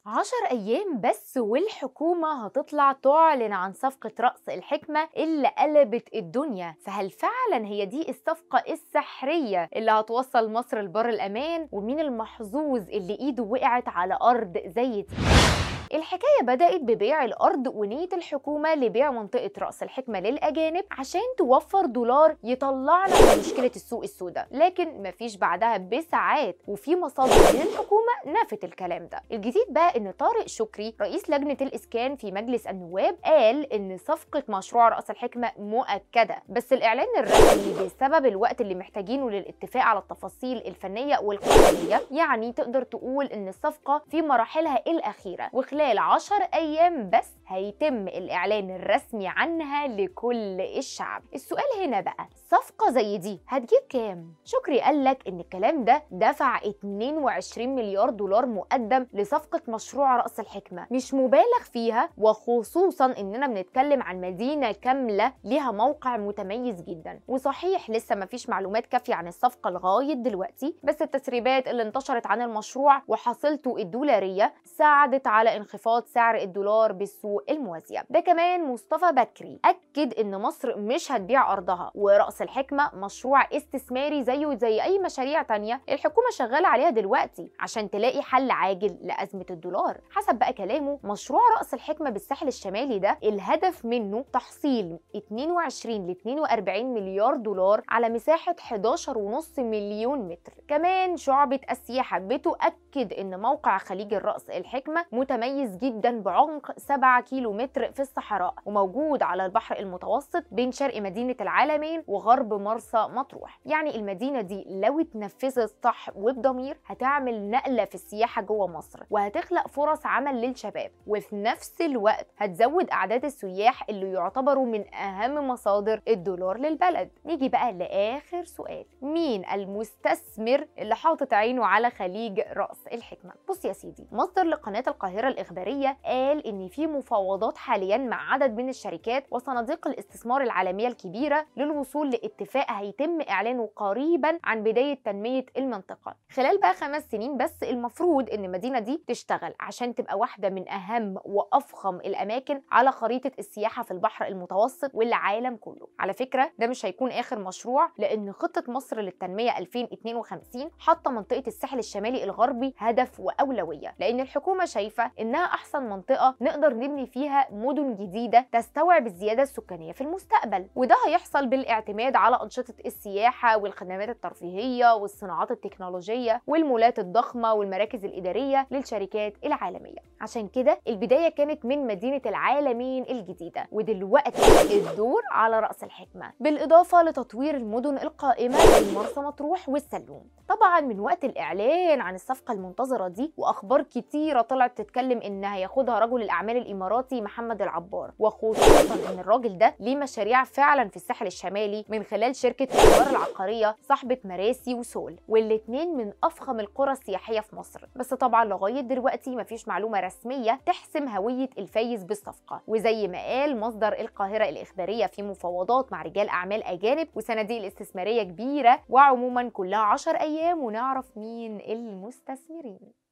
10 أيام بس والحكومة هتطلع تعلن عن صفقة رأس الحكمة اللي قلبت الدنيا. فهل فعلا هي دي الصفقة السحرية اللي هتوصل مصر لبر الأمان؟ ومين المحظوظ اللي إيده وقعت على أرض زي دي؟ الحكاية بدأت ببيع الأرض ونية الحكومة لبيع منطقة رأس الحكمة للأجانب عشان توفر دولار يطلعنا من مشكلة السوق السوداء، لكن مفيش بعدها بساعات وفي مصادر من الحكومة نفت الكلام ده. الجديد بقى إن طارق شكري رئيس لجنة الإسكان في مجلس النواب قال إن صفقة مشروع رأس الحكمة مؤكدة، بس الإعلان الرسمي بسبب الوقت اللي محتاجينه للاتفاق على التفاصيل الفنية والقانونية، يعني تقدر تقول إن الصفقة في مراحلها الأخيرة، وخلال 10 أيام بس هيتم الإعلان الرسمي عنها لكل الشعب. السؤال هنا بقى، صفقة زي دي هتجيب كام؟ شكري قالك إن الكلام ده دفع 22 مليار دولار مقدم لصفقة مشروع رأس الحكمة، مش مبالغ فيها، وخصوصا إننا بنتكلم عن مدينة كاملة ليها موقع متميز جدا. وصحيح لسه مفيش معلومات كافية عن الصفقة لغاية دلوقتي، بس التسريبات اللي انتشرت عن المشروع وحصيلته الدولارية ساعدت على انخفاض سعر الدولار بالسوق الموازية. ده كمان مصطفى بكري أكد إن مصر مش هتبيع أرضها، ورأس الحكمة مشروع استثماري زيه زي أي مشاريع تانية الحكومة شغالة عليها دلوقتي عشان تلاقي حل عاجل لأزمة الدولار. حسب بقى كلامه، مشروع رأس الحكمة بالساحل الشمالي ده الهدف منه تحصيل 22 ل 42 مليار دولار على مساحة 11.5 مليون متر. كمان شعبة السياحة بتؤكد إن موقع خليج الرأس الحكمة متميز جدا بعمق 7 كيلو متر في الصحراء، وموجود على البحر المتوسط بين شرق مدينة العالمين وغرب مرسى مطروح. يعني المدينة دي لو اتنفذت صح وبضمير هتعمل نقلة في السياحة جوه مصر، وهتخلق فرص عمل للشباب، وفي نفس الوقت هتزود أعداد السياح اللي يعتبروا من أهم مصادر الدولار للبلد. نيجي بقى لآخر سؤال، مين المستثمر اللي حاطط عينه على خليج رأس الحكمة؟ بص يا سيدي، مصدر لقناة القاهرة الإخبارية قال إن في مفاوضات حاليا مع عدد من الشركات وصناديق الاستثمار العالمية الكبيرة للوصول لاتفاق هيتم إعلانه قريبا عن بداية تنمية المنطقة خلال بقى 5 سنين. بس المفروض إن المدينة دي تشتغل عشان تبقى واحدة من أهم وأفخم الأماكن على خريطة السياحة في البحر المتوسط والعالم كله. على فكرة ده مش هيكون آخر مشروع، لأن خطة مصر للتنمية 2052 حاطة منطقة الساحل الشمالي الغربي هدف وأولوية، لأن الحكومة شايفة إنها أحسن منطقة نقدر نبني فيها مدن جديدة تستوعب الزيادة السكانية في المستقبل. وده هيحصل بالاعتماد على أنشطة السياحة والخدمات الترفيهية والصناعات التكنولوجية والمولات الضخمة والمراكز الإدارية للشركات العالمية. عشان كده البداية كانت من مدينة العالمين الجديدة، ودلوقتي الدور على رأس الحكمة، بالإضافة لتطوير المدن القائمة زي مرسى مطروح والسلوم. طبعا من وقت الإعلان عن الصفقة المنتظرة دي وأخبار كتيرة طلعت تتكلم إن هياخدها رجل الأعمال الإماراتي محمد العبار، وخصوصا إن الراجل ده ليه مشاريع فعلا في الساحل الشمالي من خلال شركة الإدارة العقارية صاحبة مراسي وسول، والاتنين من أفخم القرى السياحية في مصر. بس طبعا لغاية دلوقتي مفيش معلومة رسمية تحسم هوية الفايز بالصفقة، وزي ما قال مصدر القاهرة الإخبارية في مفاوضات مع رجال أعمال أجانب وصناديق الاستثمارية كبيرة، وعموما كلها 10 أيام ونعرف مين المستثمرين.